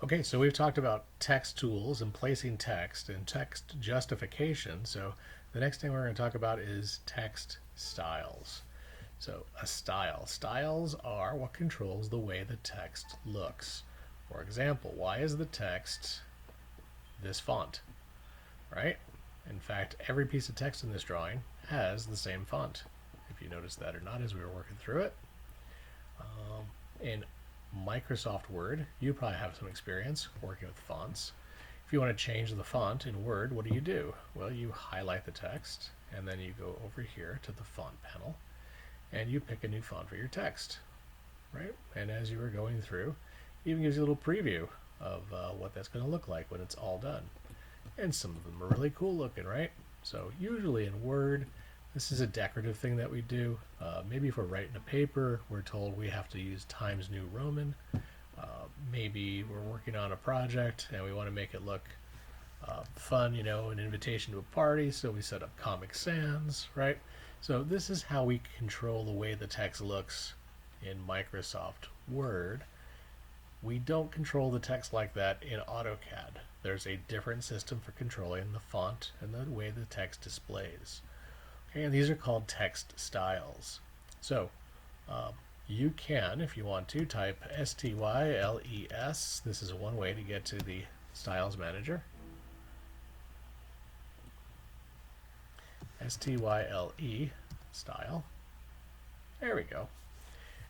Okay, so we've talked about text tools and placing text and text justification. So the next thing we're going to talk about is text styles. So a style. Styles are what controls the way the text looks. For example, why is the text this font, right? In fact, every piece of text in this drawing has the same font. If you noticed that or not as we were working through it. In Microsoft Word, you probably have some experience working with fonts. If you want to change the font in Word, what do? Well, you highlight the text and then you go over here to the font panel and you pick a new font for your text, right? And as you were going through, it even gives you a little preview of what that's going to look like when it's all done. And some of them are really cool looking, right? So usually in Word, this is a decorative thing that we do. Maybe if we're writing a paper, we're told we have to use Times New Roman. Maybe we're working on a project and we want to make it look fun, an invitation to a party, so we set up Comic Sans, right? So this is how we control the way the text looks in Microsoft Word. We don't control the text like that in AutoCAD. There's a different system for controlling the font and the way the text displays. Okay, and these are called text styles. So you can, if you want to, type STYLES. This is one way to get to the Styles Manager. STYLE style. There we go.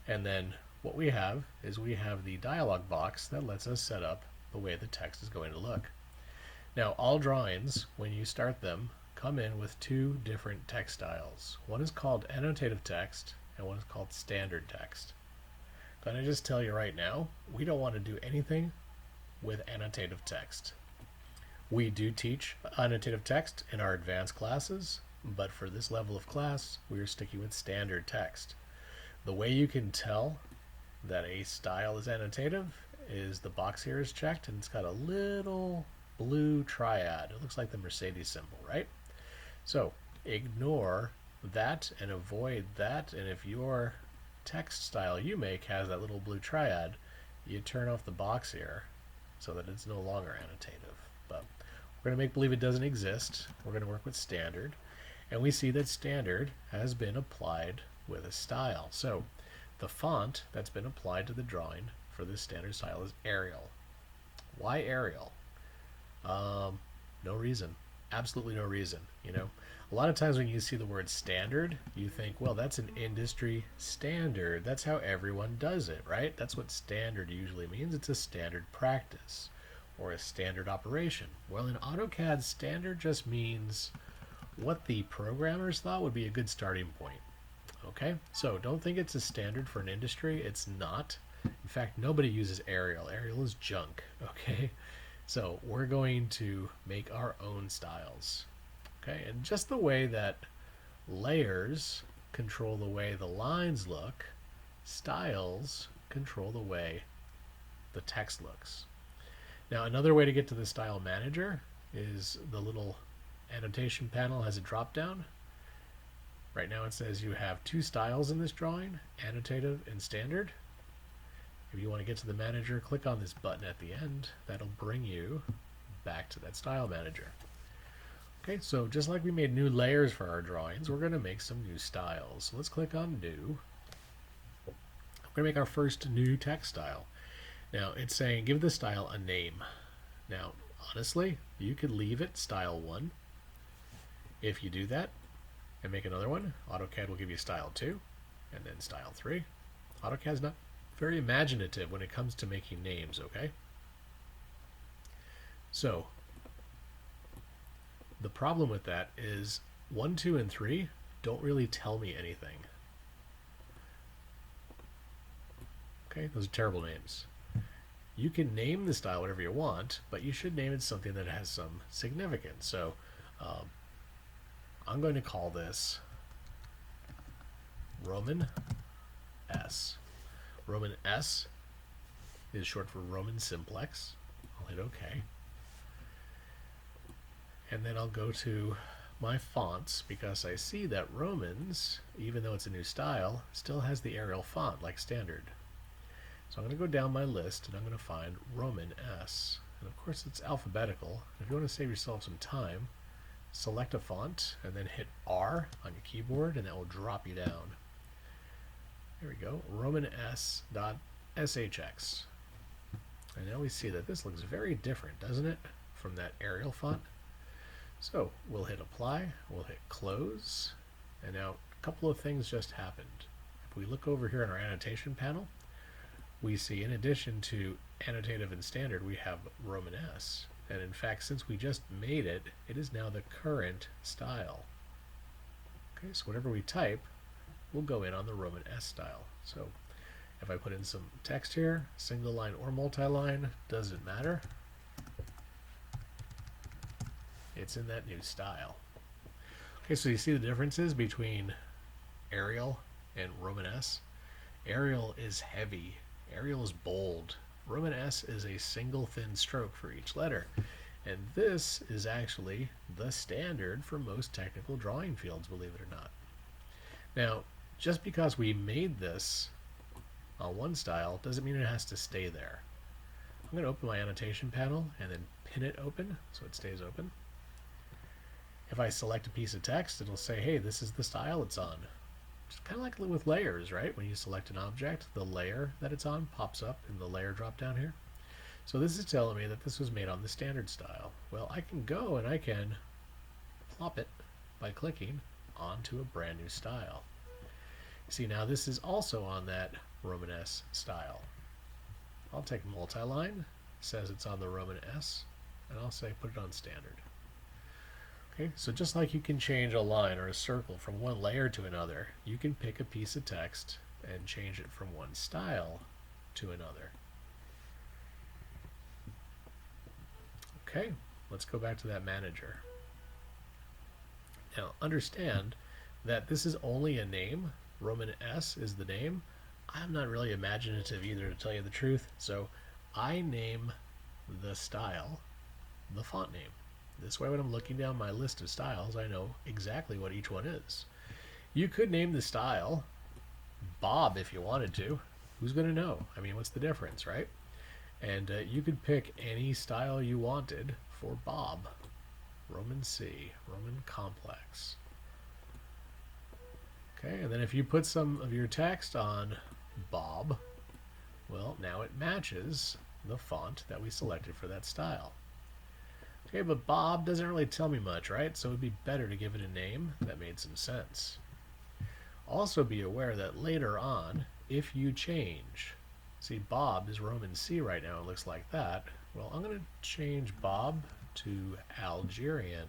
And then what we have is we have the dialog box that lets us set up the way the text is going to look. Now, all drawings, when you start them, come in with two different text styles. One is called annotative text and one is called standard text. Can I just tell you right now, we don't want to do anything with annotative text. We do teach annotative text in our advanced classes, but for this level of class, we are sticking with standard text. The way you can tell that a style is annotative is the box here is checked and it's got a little blue triad. It looks like the Mercedes symbol, right? So ignore that and avoid that, and if your text style you make has that little blue triad, you turn off the box here so that it's no longer annotative. But we're going to make believe it doesn't exist. We're going to work with standard, and we see that standard has been applied with a style. So the font that's been applied to the drawing for this standard style is Arial. Why Arial? No reason. Absolutely no reason. A lot of times when you see the word standard, you think, well, that's an industry standard. That's how everyone does it, right? That's what standard usually means. It's a standard practice or a standard operation. Well, in AutoCAD, standard just means what the programmers thought would be a good starting point. Okay, so don't think it's a standard for an industry. It's not. In fact, nobody uses Arial. Arial is junk. Okay, so we're going to make our own styles. Okay, and just the way that layers control the way the lines look, styles control the way the text looks. Now, another way to get to the Style Manager is the little annotation panel has a drop down. Right now it says you have two styles in this drawing, annotative and standard. If you want to get to the manager, click on this button at the end. That'll bring you back to that Style Manager. Okay, so just like we made new layers for our drawings, we're going to make some new styles. So let's click on New. We're going to make our first new text style. Now it's saying give the style a name. Now, honestly, you could leave it Style 1. If you do that and make another one, AutoCAD will give you Style 2 and then Style 3. AutoCAD's not very imaginative when it comes to making names, okay? So the problem with that is 1, 2, and 3 don't really tell me anything. Okay, those are terrible names. You can name the style whatever you want, but you should name it something that has some significance. So I'm going to call this Roman S. Roman S is short for Roman Simplex. I'll hit OK. And then I'll go to my fonts because I see that Romans, even though it's a new style, still has the Arial font like standard. So I'm going to go down my list and I'm going to find Roman S. And of course it's alphabetical. If you want to save yourself some time, select a font and then hit R on your keyboard and that will drop you down. There we go, Roman S.SHX. And now we see that this looks very different, doesn't it, from that Arial font? So we'll hit apply, we'll hit close, and now a couple of things just happened. If we look over here in our annotation panel, we see in addition to annotative and standard, we have Roman S. And in fact, since we just made it, it is now the current style. Okay, so whatever we type will go in on the Roman S style. So if I put in some text here, single line or multi-line, doesn't matter. It's in that new style. Okay, so you see the differences between Arial and Roman S. Arial is heavy. Arial is bold. Roman S is a single thin stroke for each letter. And this is actually the standard for most technical drawing fields, believe it or not. Now, just because we made this on one style doesn't mean it has to stay there. I'm going to open my annotation panel and then pin it open so it stays open. If I select a piece of text, it'll say, hey, this is the style it's on. It's kind of like with layers, right? When you select an object, the layer that it's on pops up in the layer drop down here. So this is telling me that this was made on the standard style. Well, I can go and I can plop it by clicking onto a brand new style. See, now this is also on that Roman S style. I'll take multi-line, says it's on the Roman S, and I'll say put it on standard. Okay, so just like you can change a line or a circle from one layer to another, you can pick a piece of text and change it from one style to another. Okay, let's go back to that manager. Now understand that this is only a name. Roman S is the name. I'm not really imaginative either, to tell you the truth, so I name the style the font name. This way when I'm looking down my list of styles, I know exactly what each one is. You could name the style Bob if you wanted to. Who's going to know? I mean, what's the difference, right? And you could pick any style you wanted for Bob. Roman C, Roman complex. Okay, and then if you put some of your text on Bob, well, now it matches the font that we selected for that style. Okay, but Bob doesn't really tell me much, right? So it would be better to give it a name that made some sense. Also be aware that later on, if you change, see Bob is Roman C right now, it looks like that. Well, I'm going to change Bob to Algerian.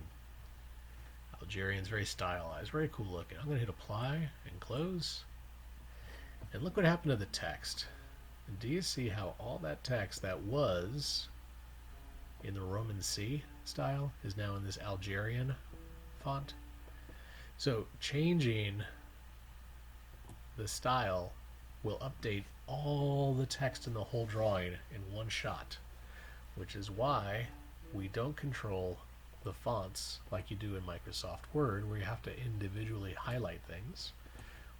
Algerian's very stylized, very cool looking. I'm going to hit apply and close. And look what happened to the text. And do you see how all that text that was in the Roman C style is now in this Algerian font? So changing the style will update all the text in the whole drawing in one shot, which is why we don't control the fonts like you do in Microsoft Word, where you have to individually highlight things.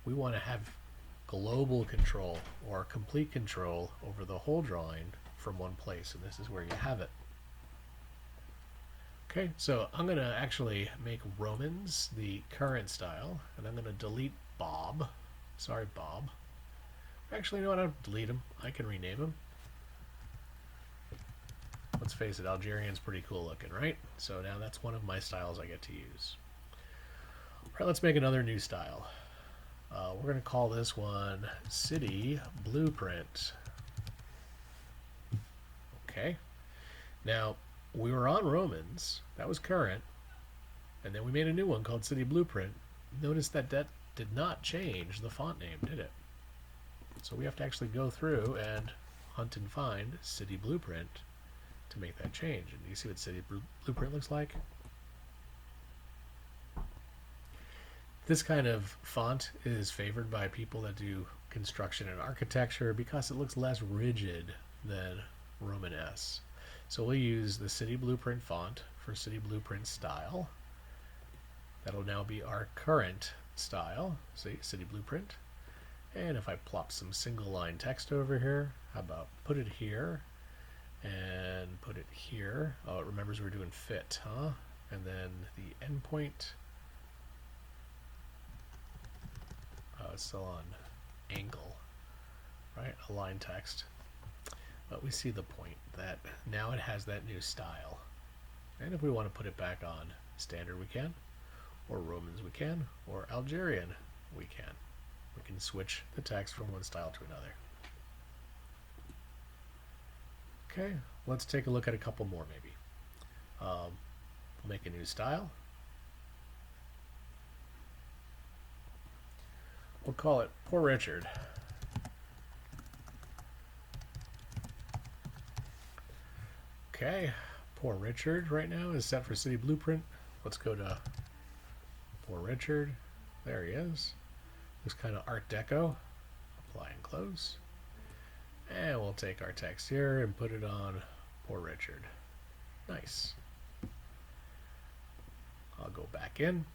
We want to have global control or complete control over the whole drawing from one place, and this is where you have it. Okay, so I'm going to actually make Romans the current style, and I'm going to delete Bob. Sorry, Bob. Actually, no, I don't delete him. I can rename him. Let's face it, Algerian's pretty cool looking, right? So now that's one of my styles I get to use. All right, let's make another new style. We're going to call this one City Blueprint. Okay. Now, we were on Romans. That was current. And then we made a new one called City Blueprint. Notice that that did not change the font name, did it? So we have to actually go through and hunt and find City Blueprint to make that change. And you see what City Blueprint looks like? This kind of font is favored by people that do construction and architecture because it looks less rigid than Roman S. So we'll use the City Blueprint font for City Blueprint style. That'll now be our current style. See, City Blueprint. And if I plop some single line text over here, how about put it here and put it here? Oh, it remembers we're doing fit, huh? And then the endpoint, it's still on angle, right? Align text. But we see the point that now it has that new style. And if we want to put it back on standard, we can, or Romans we can, or Algerian we can. We can switch the text from one style to another. Okay, let's take a look at a couple more maybe. We'll make a new style. We'll call it Poor Richard. Okay, Poor Richard right now is set for City Blueprint. Let's go to Poor Richard. There he is. Looks kind of Art Deco. Apply and close. And we'll take our text here and put it on Poor Richard. Nice. I'll go back in.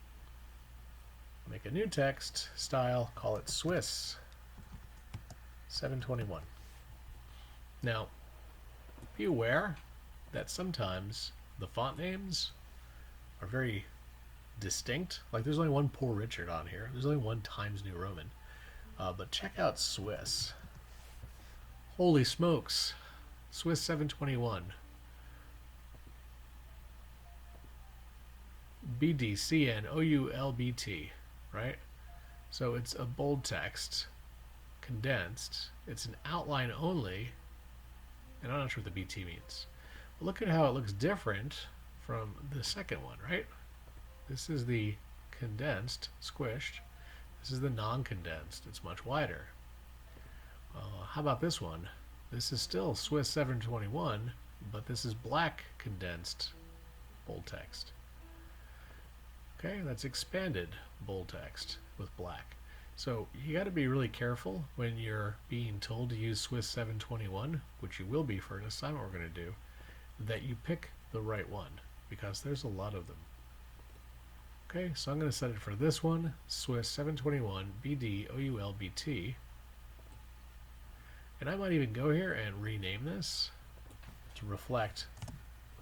Make a new text style. Call it Swiss 721. Now, be aware that sometimes the font names are very distinct. Like there's only one Poor Richard on here. There's only one Times New Roman. But check out Swiss. Holy smokes. Swiss 721. BDCNOULBT, right? So it's a bold text, condensed. It's an outline only, and I'm not sure what the BT means. But look at how it looks different from the second one, right? This is the condensed, squished. This is the non-condensed. It's much wider. How about this one? This is still Swiss 721, but this is black condensed bold text. Okay, that's expanded bold text with black. So you got to be really careful when you're being told to use Swiss 721, which you will be for an assignment we're going to do, that you pick the right one, because there's a lot of them. Okay, so I'm going to set it for this one, Swiss 721 BDOULBT. And I might even go here and rename this to reflect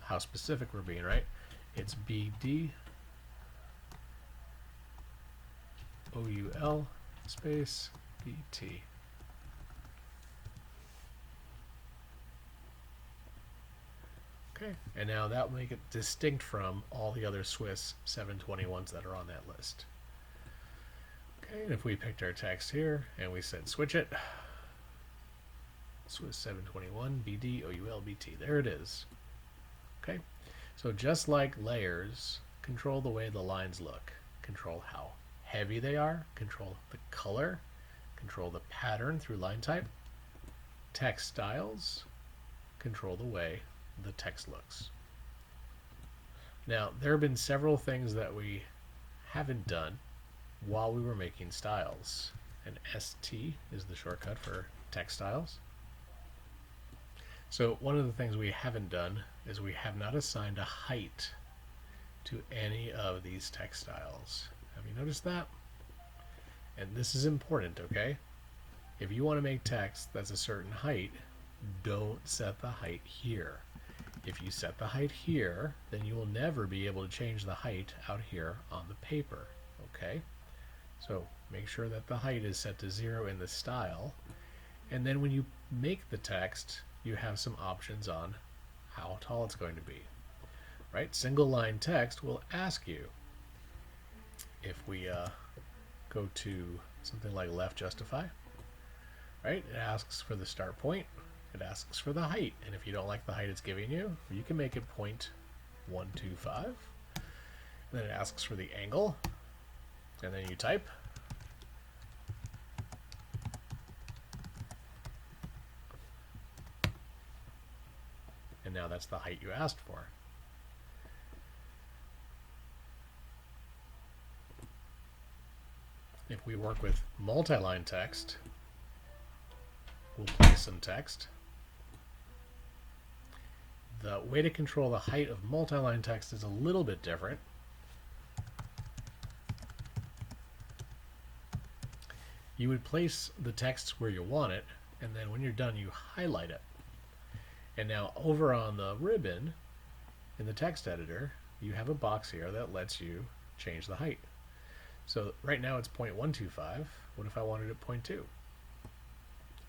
how specific we're being, right? It's BD OUL space BT. Okay, and now that will make it distinct from all the other Swiss 721s that are on that list. Okay, and if we picked our text here and we said switch it, Swiss 721 BD OUL BT, there it is. Okay, so just like layers control the way the lines look, control how heavy they are, control the color, control the pattern through line type, text styles control the way the text looks. Now, there have been several things that we haven't done while we were making styles, and ST is the shortcut for text styles. So one of the things we haven't done is we have not assigned a height to any of these text styles. Have you noticed that? And this is important, okay? If you want to make text that's a certain height, don't set the height here. If you set the height here, then you will never be able to change the height out here on the paper, okay? So make sure that the height is set to 0 in the style, and then when you make the text, you have some options on how tall it's going to be, right? Single line text will ask you, if we go to something like left justify, right? It asks for the start point. It asks for the height, and if you don't like the height it's giving you, you can make it 0.125. And then it asks for the angle, and then you type. And now that's the height you asked for. If we work with multi-line text, we'll place some text. The way to control the height of multi-line text is a little bit different. you would place the text where you want it, and then when you're done, you highlight it. And now over on the ribbon in the text editor, you have a box here that lets you change the height. So right now it's 0.125. What if I wanted it 0.2?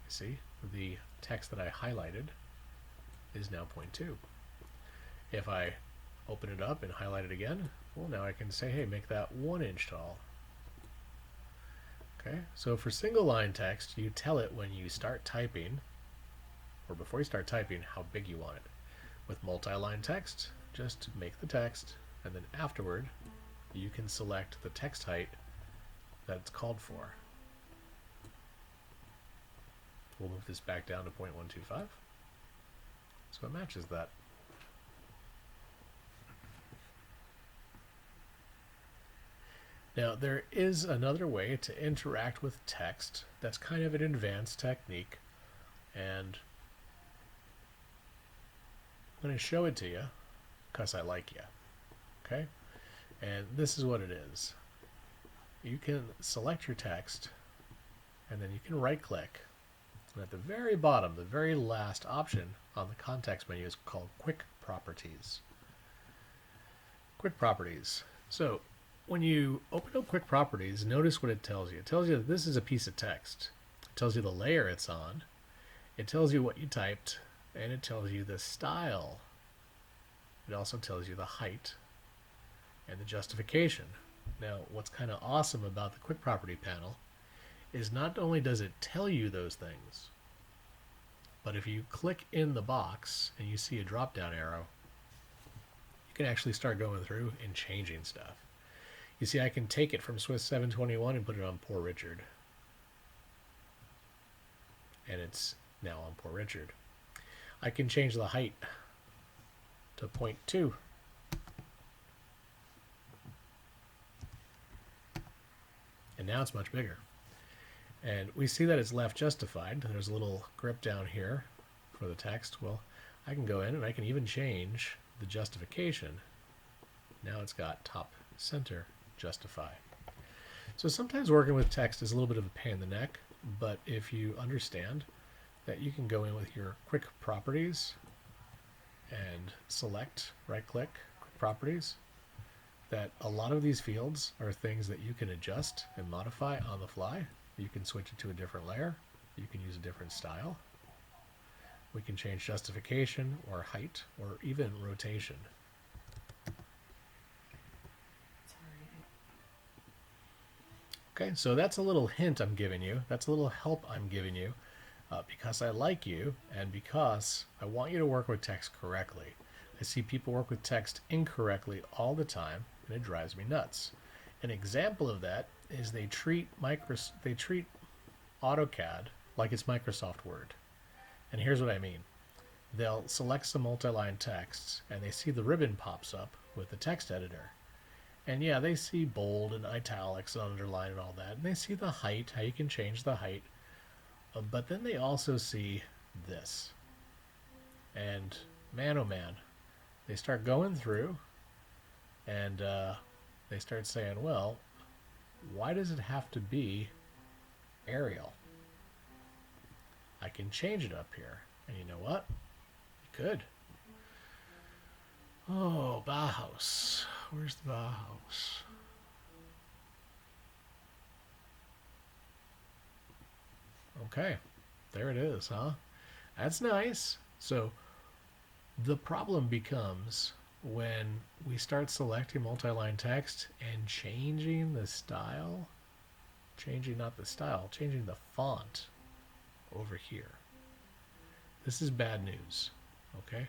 See, the text that I highlighted is now 0.2. If I open it up and highlight it again, well, now I can say, hey, make that 1 inch tall. Okay, so for single line text, you tell it when you start typing, or before you start typing, how big you want it. With multi-line text, just make the text, and then afterward, you can select the text height that's called for. We'll move this back down to 0.125. So it matches that. Now there is another way to interact with text that's kind of an advanced technique, and I'm going to show it to you because I like you. Okay? And this is what it is. You can select your text, and then you can right click, and at the very bottom, the very last option on the context menu is called Quick Properties. Quick Properties. So when you open up Quick Properties, notice what it tells you. It tells you that this is a piece of text. It tells you the layer it's on. It tells you what you typed, and it tells you the style. It also tells you the height and the justification. Now, what's kind of awesome about the Quick Property panel is not only does it tell you those things, but if you click in the box and you see a drop-down arrow, you can actually start going through and changing stuff. You see, I can take it from Swiss 721 and put it on Poor Richard. And it's now on Poor Richard. I can change the height to 0.2. And now it's much bigger. And we see that it's left justified. There's a little grip down here for the text. Well, I can go in and I can even change the justification. Now it's got top center justify. So sometimes working with text is a little bit of a pain in the neck, but if you understand that you can go in with your quick properties and select, right click, quick properties, that a lot of these fields are things that you can adjust and modify on the fly. You can switch it to a different layer. You can use a different style. We can change justification or height or even rotation. Okay, so that's a little hint I'm giving you. That's a little help I'm giving you because I like you and because I want you to work with text correctly. I see people work with text incorrectly all the time, and it drives me nuts. An example of that is they treat AutoCAD like it's Microsoft Word. And here's what I mean. They'll select some multi-line texts, and they see the ribbon pops up with the text editor. And yeah, they see bold and italics and underline and all that. And they see the height, how you can change the height. But then they also see this. And man, oh man, they start going through and they start saying, well, why does it have to be Arial? I can change it up here. And you know what? You could. Oh, Bauhaus. Where's the Bauhaus? Okay, there it is, huh? That's nice. So the problem becomes when we start selecting multi-line text and changing the style, changing not the style, changing the font over here. This is bad news, okay?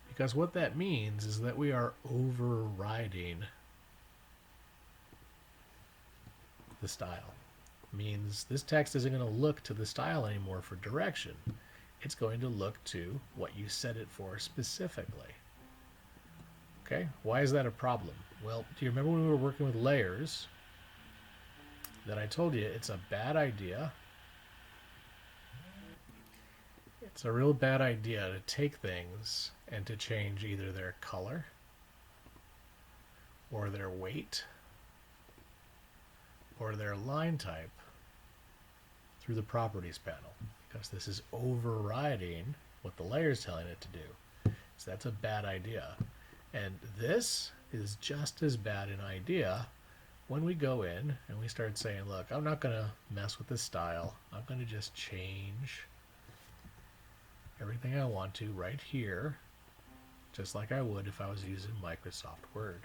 Because what that means is that we are overriding the style. It means this text isn't going to look to the style anymore for direction. It's going to look to what you set it for specifically. Okay, why is that a problem? Well, do you remember when we were working with layers that I told you it's a bad idea? It's a real bad idea to take things and to change either their color or their weight or their line type through the properties panel, because this is overriding what the layer is telling it to do. So that's a bad idea. And this is just as bad an idea when we go in and we start saying, look, I'm not going to mess with this style. I'm going to just change everything I want to right here, just like I would if I was using Microsoft Word.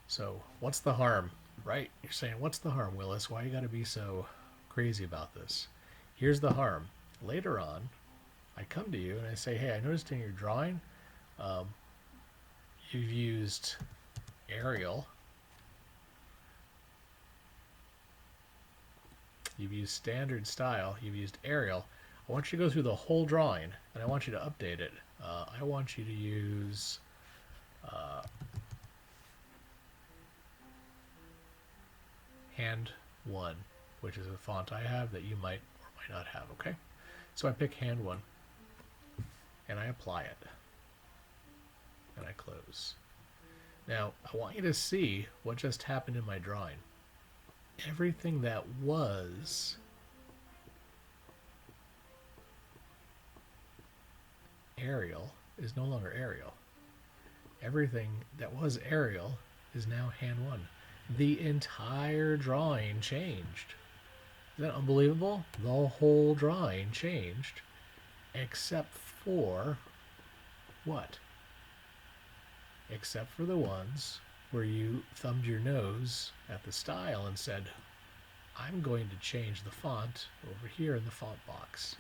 So what's the harm, right? You're saying, what's the harm, Willis? Why you got to be so crazy about this? Here's the harm. Later on, I come to you and I say, hey, I noticed in your drawing, you've used Arial. You've used standard style. You've used Arial. I want you to go through the whole drawing, and I want you to update it. I want you to use Hand 1, which is a font I have that you might or might not have, okay? So I pick Hand 1, and I apply it, and I close. Now, I want you to see what just happened in my drawing. Everything that was Arial is no longer Arial. Everything that was Arial is now Hand 1. The entire drawing changed. Isn't that unbelievable? The whole drawing changed, except for what? Except for the ones where you thumbed your nose at the style and said, I'm going to change the font over here in the font box.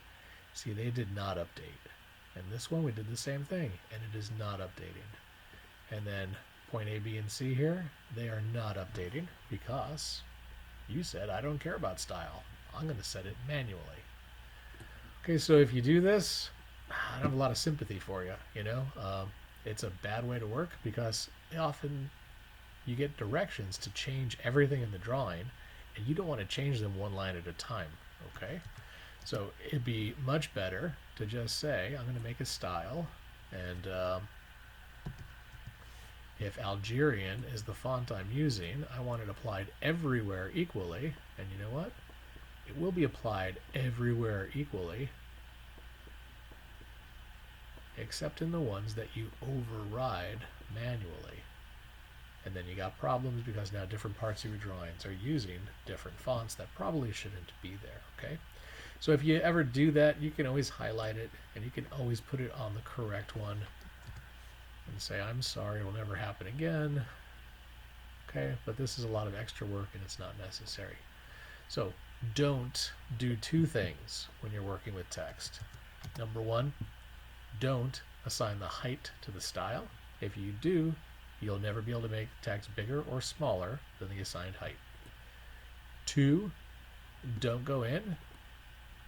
See, they did not update. And this one, we did the same thing, and it is not updating. And then point A, B, and C here, they are not updating because you said, I don't care about style. I'm going to set it manually. Okay, so if you do this, I don't have a lot of sympathy for you, you know. It's a bad way to work because often you get directions to change everything in the drawing, and you don't want to change them one line at a time, okay? So it'd be much better to just say, I'm going to make a style, and if Algerian is the font I'm using, I want it applied everywhere equally, and you know what? It will be applied everywhere equally, except in the ones that you override manually. And then you got problems because now different parts of your drawings are using different fonts that probably shouldn't be there, okay? So if you ever do that, you can always highlight it, and you can always put it on the correct one and say, I'm sorry, it will never happen again. Okay, but this is a lot of extra work and it's not necessary. So don't do two things when you're working with text. Number one, don't assign the height to the style. If you do, you'll never be able to make text bigger or smaller than the assigned height. Two, don't go in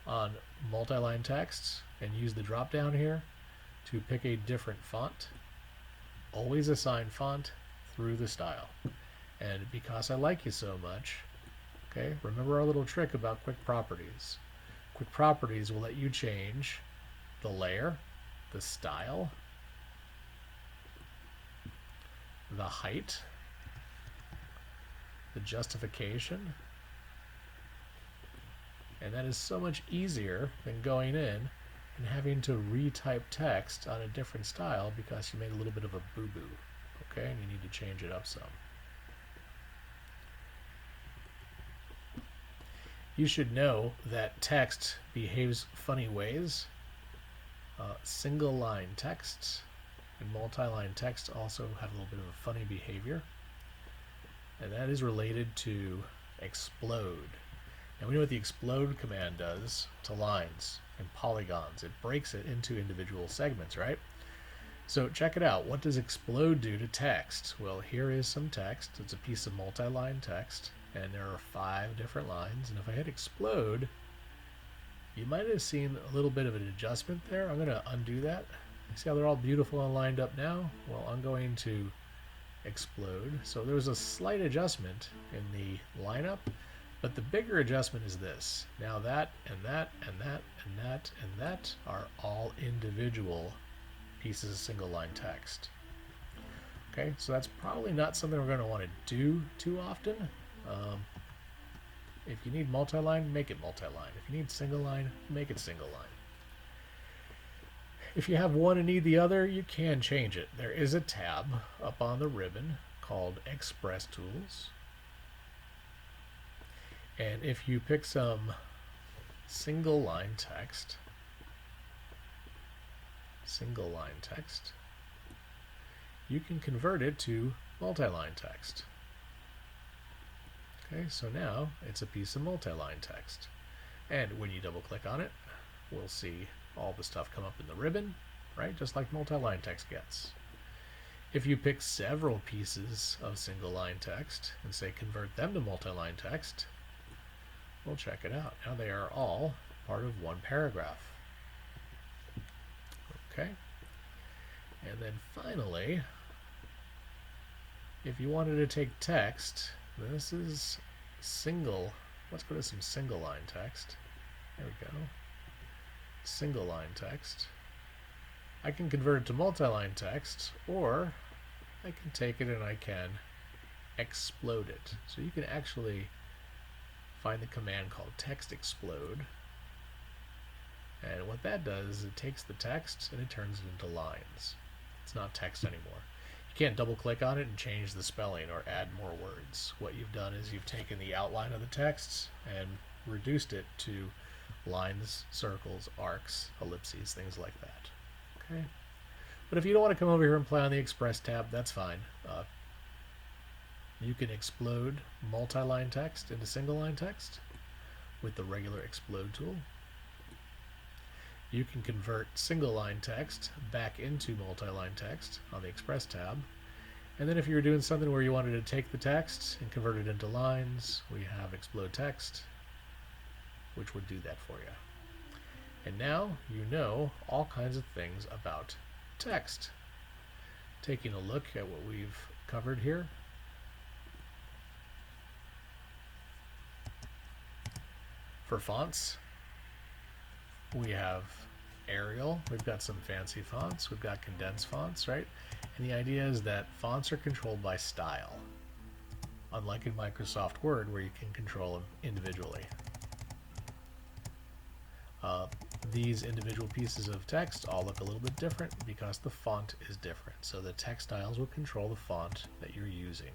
on multi-line texts and use the drop down here to pick a different font. Always assign font through the style. And because I like you so much, okay, remember our little trick about quick properties. Quick properties will let you change the layer, the style, the height, the justification, and that is so much easier than going in and having to retype text on a different style because you made a little bit of a boo-boo, okay, and you need to change it up some. You should know that text behaves funny ways. Single line texts and multi-line text also have a little bit of a funny behavior, and that is related to explode. Now we know what the explode command does to lines and polygons. It breaks it into individual segments, right? So check it out. What does explode do to text? Well, here is some text. It's a piece of multi-line text, and there are 5 different lines, and if I hit explode, you might have seen a little bit of an adjustment there. I'm going to undo that. See how they're all beautiful and lined up now? Well, I'm going to explode. So there's a slight adjustment in the lineup, but the bigger adjustment is this. Now that and that and that and that and that are all individual pieces of single line text. Okay, so that's probably not something we're going to want to do too often. If you need multi-line, make it multi-line. If you need single line, make it single line. If you have one and need the other, you can change it. There is a tab up on the ribbon called Express Tools. And if you pick some single line text, you can convert it to multi-line text. Okay, so now it's a piece of multi-line text. And when you double click on it, we'll see all the stuff come up in the ribbon, right? Just like multi-line text gets. If you pick several pieces of single line text and say convert them to multi-line text, we'll check it out. Now they are all part of one paragraph. Okay. And then finally, if you wanted to take text, this is single. Let's go to some single line text. There we go. Single line text. I can convert it to multi-line text, or I can take it and I can explode it. So you can actually find the command called text explode. And what that does is it takes the text and it turns it into lines. It's not text anymore. You can't double click on it and change the spelling or add more words. What you've done is you've taken the outline of the text and reduced it to lines, circles, arcs, ellipses, things like that. Okay. But if you don't want to come over here and play on the Express tab, that's fine. You can explode multi-line text into single line text with the regular explode tool. You can convert single line text back into multi-line text on the Express tab. And then if you were doing something where you wanted to take the text and convert it into lines, we have explode text, which would do that for you. And now you know all kinds of things about text. Taking a look at what we've covered here. For fonts, we have Arial, we've got some fancy fonts, we've got condensed fonts, right? And the idea is that fonts are controlled by style, unlike in Microsoft Word where you can control them individually. These individual pieces of text all look a little bit different because the font is different. So the textiles will control the font that you're using.